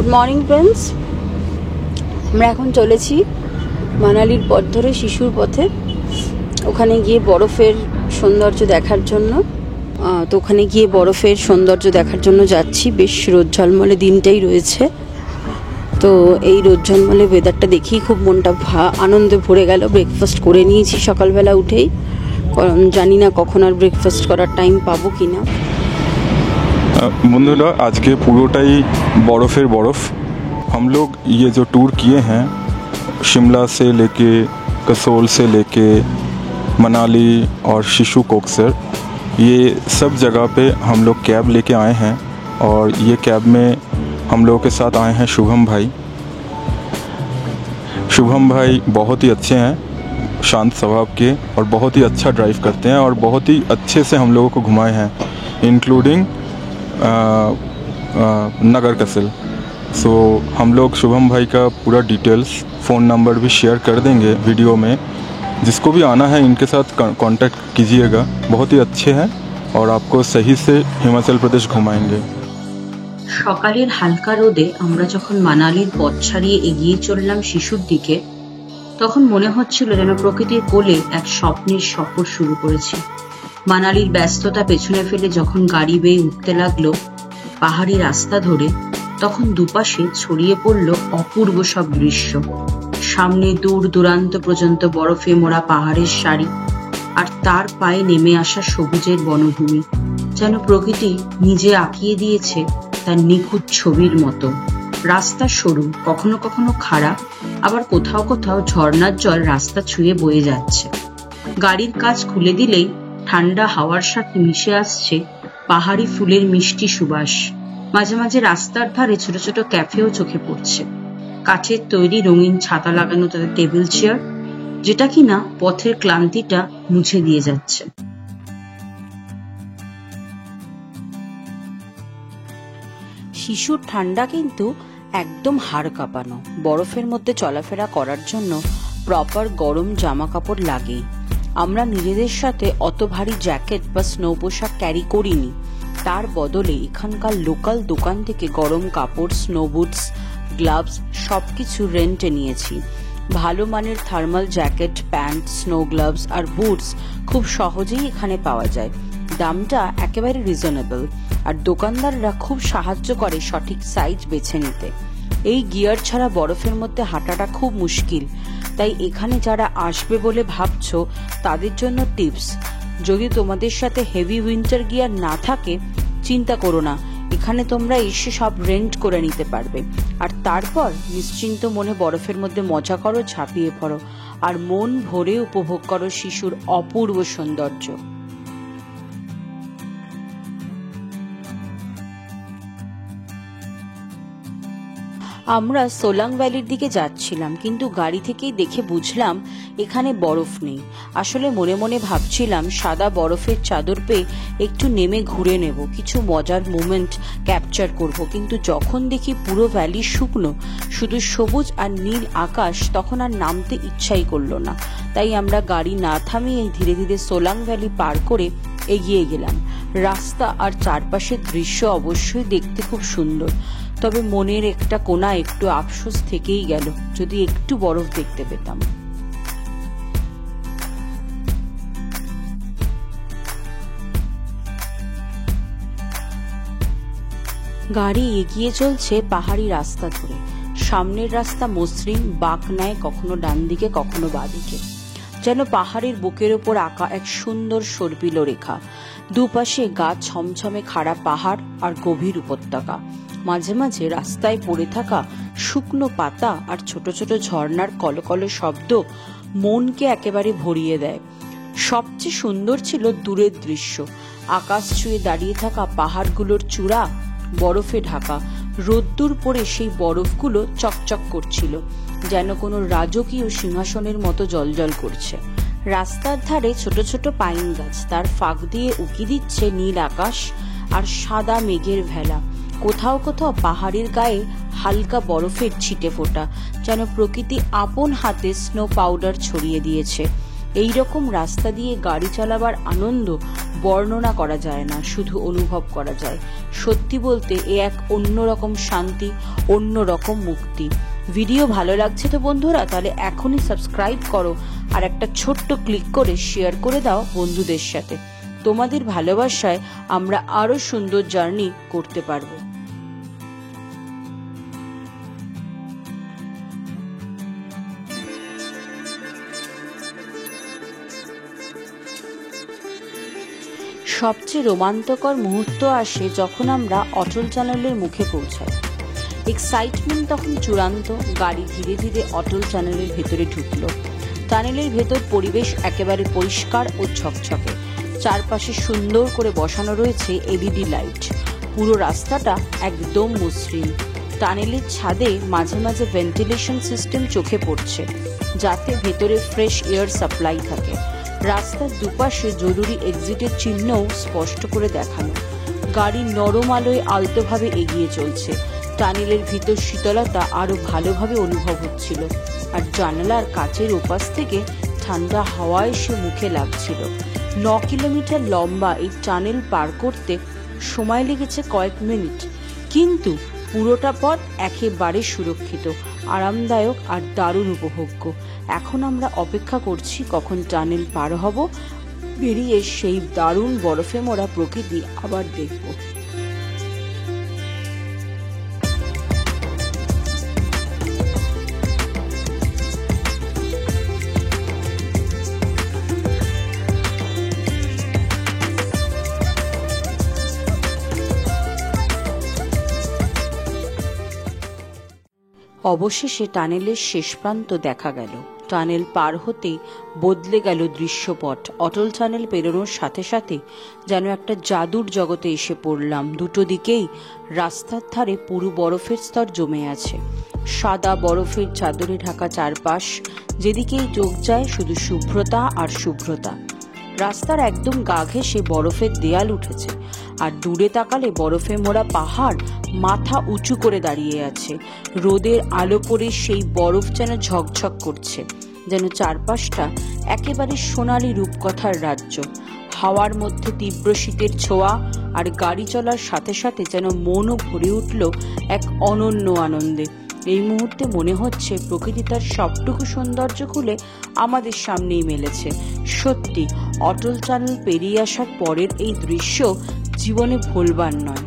Good morning friends. আমরা এখন চলেছি মানালির পথ ধরে শিশুর পথে, ওখানে গিয়ে বরফের সৌন্দর্য দেখার জন্য। তো ওখানে গিয়ে বরফের সৌন্দর্য দেখার জন্য যাচ্ছি। বেশ রোদ ঝলমলে দিনটাই রয়েছে। তো এই রোদ ঝলমলে ওয়েদারটা দেখেই খুব মনটা আনন্দে ভরে গেল। ব্রেকফাস্ট করে নিয়েছি সকালবেলা উঠেই, কারণ জানি না কখন আর ব্রেকফাস্ট করার টাইম পাবো কি না। बंधुरा आज के पूरोटाई बर्फ़ेर बर्फ़। हम लोग ये जो टूर किए हैं शिमला से लेके कसोल से लेके मनाली और शिशु कोकसर, ये सब जगह पे हम लोग कैब लेके आए हैं। और ये कैब में हम लोगों के साथ आए हैं शुभम भाई। शुभम भाई बहुत ही अच्छे हैं, शांत स्वभाव के, और बहुत ही अच्छा ड्राइव करते हैं और बहुत ही अच्छे से हम लोगों को घुमाए हैं, इंक्लूडिंग नगर कसल। सो हम लोग शुभम भाई का पूरा डिटेल्स, फ़ोन नंबर भी शेयर कर देंगे वीडियो में। जिसको भी आना है इनके साथ कांटेक्ट कीजिएगा। बहुत ही अच्छे हैं और आपको सही से हिमाचल प्रदेश घुमाएंगे। সকালের হালকা রোদে আমরা যখন মানালির পথ ছাড়িয়ে এগিয়ে চললাম শিশুর দিকে, তখন মনে হচ্ছিল যেন প্রকৃতির কোলে এক স্বপ্নের সফর শুরু করেছি। মানালির ব্যস্ততা পেছনে ফেলে যখন গাড়ি বেয়ে উঠতে লাগলো পাহাড়ি রাস্তা ধরে, তখন দুপাশে ছড়িয়ে পড়ল অপূর্ব সব দৃশ্য। সামনে দূর দূরান্ত পর্যন্ত বরফে মোড়া পাহাড়ের সারি, আর তার পায়ে নেমে আসা সবুজের বনভূমি, যেন প্রকৃতি নিজে আঁকিয়ে দিয়েছে তার নিখুঁত ছবির মতো। রাস্তা সরু, কখনো কখনো খাড়া, আবার কোথাও কোথাও ঝর্ণার জল রাস্তা ছুঁয়ে বয়ে যাচ্ছে। গাড়ির কাঁচ খুলে দিলেই ঠান্ডা হাওয়ার সাথে মিশে আসছে পাহাড়ি ফুলের মিষ্টি সুবাস। মাঝে মাঝে রাস্তার ধারে ছোট ছোট ক্যাফেও চোখে পড়ছে, কাঠের তৈরি রঙিন ছাতা লাগানো তাদের টেবিল চেয়ার, যেটা কিনা পথের ক্লান্তিটা মুছে দিয়ে যাচ্ছে। শিশুর ঠান্ডা কিন্তু একদম হাড় কাঁপানো। বরফের মধ্যে চলাফেরা করার জন্য প্রপার গরম জামা কাপড় লাগে। আমরা নিজেদের সাথে অত ভারী জ্যাকেট বা স্নো পোশাক ক্যারি করিনি। তার বদলে এখানকার লোকাল দোকান থেকে গরম কাপড়, স্নো বুটস, গ্লাভস সবকিছু রেন্টে নিয়েছি। ভালো মানের thermal jacket, pant, snow gloves আর বুটস খুব সহজেই এখানে পাওয়া যায়। দামটা একেবারে রিজনেবল, আর দোকানদাররা খুব সাহায্য করে সঠিক সাইজ বেছে নিতে। এই গিয়ার ছাড়া বরফের মধ্যে হাঁটাটা খুব মুশকিল, তাই এখানে যারা আসবে বলে ভাবছো তাদের জন্য টিপস: যদি তোমাদের সাথে হেভি উইন্টার গিয়ার না থাকে চিন্তা করো না, এখানে তোমরা এসে সব রেন্ট করে নিতে পারবে। আর তারপর নিশ্চিন্ত মনে বরফের মধ্যে মজা করো, ঝাঁপিয়ে পড়ো, আর মন ভরে উপভোগ করো শিশুর অপূর্ব সৌন্দর্য। আমরা সোলাং ভ্যালির দিকে যাচ্ছিলাম, কিন্তু গাড়ি থেকেই দেখে বুঝলাম এখানে বরফ নেই। আসলে মনে মনে ভাবছিলাম সাদা বরফের চাদর পেয়ে একটু নেমে ঘুরে নেব, কিছু মজার মোমেন্ট ক্যাপচার করব। কিন্তু যখন দেখি পুরো ভ্যালি শুকনো, শুধু সবুজ আর নীল আকাশ, তখন আর নামতে ইচ্ছাই করলো না। তাই আমরা গাড়ি না থামিয়ে ধীরে ধীরে সোলাং ভ্যালি পার করে এগিয়ে গেলাম। রাস্তা আর চারপাশের দৃশ্য অবশ্যই দেখতে খুব সুন্দর, তবে মনের একটা কোণা একটু আফসোস থেকেই গেল, যদি একটু বরফ দেখতে পেতাম। গাড়ি এগিয়ে চলছে পাহাড়ি রাস্তা ধরে। সামনের রাস্তা মসৃণ, বাঁক নেয় কখনো ডান দিকে কখনো বাঁ দিকে, যেন পাহাড়ের বুকের ওপর আঁকা এক সুন্দর সর্পিল রেখা। দুপাশে গা ছমছমে খাড়া পাহাড় আর গভীর উপত্যকা। মাঝে মাঝে রাস্তায় পড়ে থাকা শুকনো পাতা আর ছোট ছোট ঝর্ণার কলকলে শব্দ মনকে একেবারে ভরিয়ে দেয়। সবচেয়ে সুন্দর ছিল দূরের দৃশ্য। আকাশ ছুঁয়ে দাঁড়িয়ে থাকা পাহাড়গুলোর চূড়া বরফে ঢাকা। রোদ্দুর পড়ে সেই বরফগুলো চকচক করছিল, যেন কোনো রাজকীয় সিংহাসনের মতো জ্বলজ্বল করছে। রাস্তার ধারে ছোট ছোট পাইন গাছ, তার ফাঁক দিয়ে উকি দিচ্ছে নীল আকাশ আর সাদা মেঘের ভেলা। কোথাও কোথাও পাহাড়ের গায়ে হালকা বরফের ছিটে ফোটা, যেন প্রকৃতি আপন হাতে স্নো পাউডার ছড়িয়ে দিয়েছে। এই রকম রাস্তা দিয়ে গাড়ি চালাবার আনন্দ বর্ণনা করা যায় না, শুধু অনুভব করা যায়। সত্যি বলতে এ এক অন্যরকম শান্তি, অন্যরকম মুক্তি। ভিডিও ভালো লাগছে তো বন্ধুরা, তাহলে এখনই সাবস্ক্রাইব করো আর একটা ছোট্ট ক্লিক করে শেয়ার করে দাও বন্ধুদের সাথে। তোমাদের ভালোবাসায় আমরা আরো সুন্দর জার্নি করতে পারবো। সবচেয়ে রোমাঞ্চকর মুহূর্ত আসে যখন আমরা অটল টানেলের মুখে পৌঁছাই। এক্সাইটমেন্ট তখন চূড়ান্ত। গাড়ি ধীরে ধীরে অটল টানেলের ভেতরে ঢুকলো। টানেলের ভেতর পরিবেশ একেবারে পরিষ্কার ও ঝকঝকে। চারপাশে সুন্দর করে বসানো রয়েছে এলইডি লাইট। পুরো রাস্তাটা একদম মসৃণ। টানেলের ছাদে মাঝে মাঝে ভেন্টিলেশন সিস্টেম চোখে পড়ছে, যাতে ভেতরে ফ্রেশ এয়ার সাপ্লাই থাকে। রাস্তার দুপাশে জরুরি এক্সিটের চিহ্নও স্পষ্ট করে দেখানো। গাড়ি নরম আলোয় আলতোভাবে এগিয়ে চলছে। টানেলের ভিতর শীতলতা আরো ভালোভাবে অনুভব হচ্ছিল, আর জানালার কাচের ওপাশ থেকে ঠান্ডা হাওয়া এসে মুখে লাগছিল। 9 কিলোমিটার লম্বা এই টানেল পার করতে সময় লেগেছে কয়েক মিনিট, কিন্তু পুরোটা পথ একেবারে সুরক্ষিত, আরামদায়ক আর দারুণ উপভোগ্য। এখন আমরা অপেক্ষা করছি কখন টানেল পার হব, বেরিয়ে সেই দারুণ বরফে মোড়া প্রকৃতি আবার দেখব। অবশেষে টানেলের শেষ প্রান্ত দেখা গেল। টানেল পার হতে বদলে গেল দৃশ্যপট। অটল টানেল পেরোনোর সাথে সাথে যেন একটা জাদুর জগতে এসে পড়লাম। দুটো দিকেই রাস্তার ধারে পুরো বরফের স্তর জমে আছে। সাদা বরফের চাদরে ঢাকা চারপাশ, যেদিকেই চোখ যায় শুধু শুভ্রতা আর শুভ্রতা। রাস্তার একদম গা ঘেঁষে বরফের দেয়াল উঠেছে, আর দূরে তাকালে বরফে মোড়া পাহাড় মাথা উঁচু করে দাঁড়িয়ে আছে। রোদের আলো পড়ে সেই বরফ যেন ঝকঝক করছে, যেন চারপাশটা একেবারে সোনালী রূপকথার রাজ্য। হাওয়ার মধ্যে তীব্র শীতের ছোঁয়া, আর গাড়ি চলার সাথে সাথে যেন মনও ভরে উঠল এক অনন্য আনন্দে। এই মুহূর্তে মনে হচ্ছে প্রকৃতি তার সবটুকু সৌন্দর্য খুলে আমাদের সামনেই মেলেছে। সত্যি অটল টানেল পেরিয়ে আসার পরের এই দৃশ্য জীবনে ভুলবার নয়।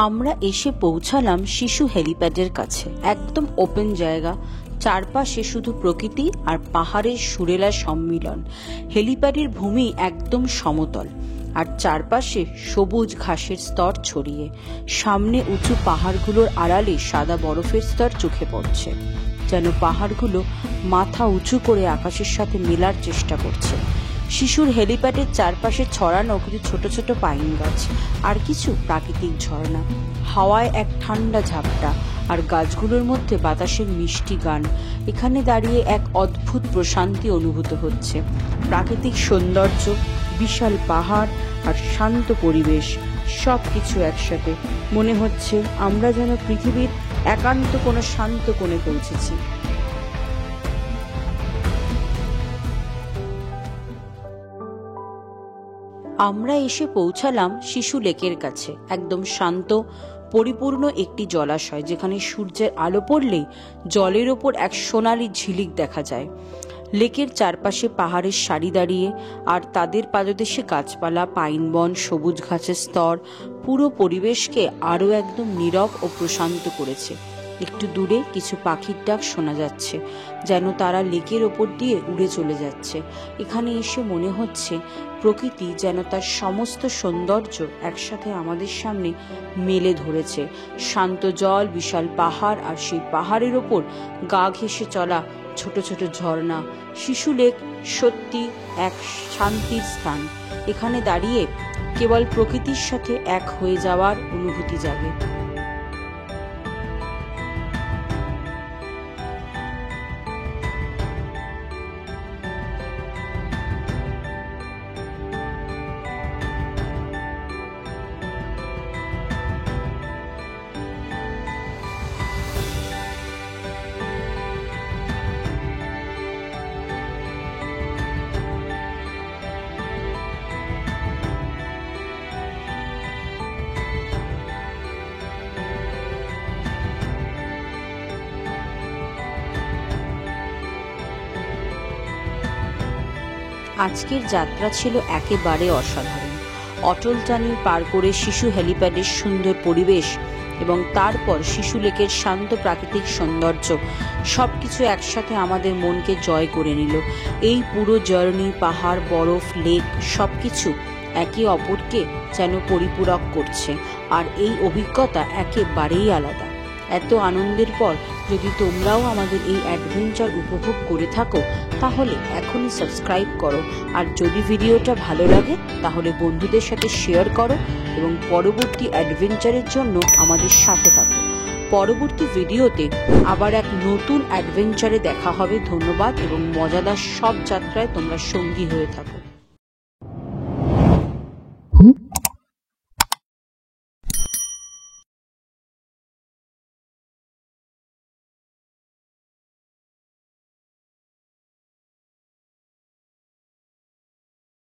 আমরা এসে পৌঁছালাম শিশু হেলিপ্যাডের কাছে। একদম ওপেন জায়গা, চারপাশে শুধু প্রকৃতি আর পাহাড়ের সুরেলা সম্মিলন। হেলিপ্যাডের ভূমি একদম সমতল আর চারপাশে সবুজ ঘাসের স্তর ছড়িয়ে। সামনে উঁচু পাহাড়গুলোর আড়ালে সাদা বরফের স্তর চোখে পড়ছে, যেন পাহাড়গুলো মাথা উঁচু করে আকাশের সাথে মেলার চেষ্টা করছে। শিশুর হেলিপ্যাডের চারপাশে ছড়ানো কিছু ছোট ছোট পাইন গাছ আর কিছু প্রাকৃতিক ঝর্ণা। হাওয়ায় এক ঠান্ডা ঝাপটা আর গাছগুলোর মধ্যে বাতাসের মিষ্টি গান। এখানে দাঁড়িয়ে এক অদ্ভুত প্রশান্তি অনুভূত হচ্ছে। প্রাকৃতিক সৌন্দর্য, বিশাল পাহাড় আর শান্ত পরিবেশ, সব কিছু একসাথে। মনে হচ্ছে আমরা যেন পৃথিবীর একান্ত কোনো শান্ত কোণে পৌঁছেছি। আমরা এসে পৌঁছালাম শিশু লেকের কাছে। একদম শান্ত, পরিপূর্ণ একটি জলাশয়, যেখানে সূর্যের আলো পড়লেই জলের ওপর এক সোনালি ঝিলিক দেখা যায়। লেকের চারপাশে পাহাড়ের সারি দাঁড়িয়ে, আর তাদের পাদদেশে গাছপালা, পাইন বন, সবুজ ঘাসের স্তর পুরো পরিবেশকে আরো একদম নীরব ও প্রশান্ত করেছে। একটু দূরে কিছু পাখির ডাক শোনা যাচ্ছে, যেন তারা লেকের ওপর দিয়ে উড়ে চলে যাচ্ছে। এখানে এসে মনে হচ্ছে প্রকৃতি যেন তার সমস্ত সৌন্দর্য একসাথে আমাদের সামনে মেলে ধরেছে। শান্ত জল, বিশাল পাহাড় আর সেই পাহাড়ের ওপর গা ঘেঁষে চলা ছোট ছোট ঝর্ণা। শিশু লেক সত্যি এক শান্তির স্থান। এখানে দাঁড়িয়ে কেবল প্রকৃতির সাথে এক হয়ে যাওয়ার অনুভূতি জাগে। আজকের যাত্রা ছিল একেবারে অসাধারণ। অটল টানেল পার করে শিশু হেলিপ্যাডের সুন্দর পরিবেশ এবং তারপর শিশু লেকের শান্ত প্রাকৃতিক সৌন্দর্য সবকিছু একসাথে আমাদের মনকে জয় করে নিল। এই পুরো জার্নি, পাহাড়, বরফ, লেক সবকিছু একে অপরকে যেন পরিপূরক করছে, আর এই অভিজ্ঞতা একেবারেই আলাদা। এত আনন্দের পর যদি তোমরাও আমাদের এই অ্যাডভেঞ্চার উপভোগ করে থাকো, তাহলে এখনই সাবস্ক্রাইব করো। আর যদি ভিডিওটা ভালো লাগে তাহলে বন্ধুদের সাথে শেয়ার করো এবং পরবর্তী অ্যাডভেঞ্চারের জন্য আমাদের সাথে থাকো। পরবর্তী ভিডিওতে আবার এক নতুন অ্যাডভেঞ্চারে দেখা হবে। ধন্যবাদ এবং মজাদার সব যাত্রায় তোমরা সঙ্গী হয়ে থাকো।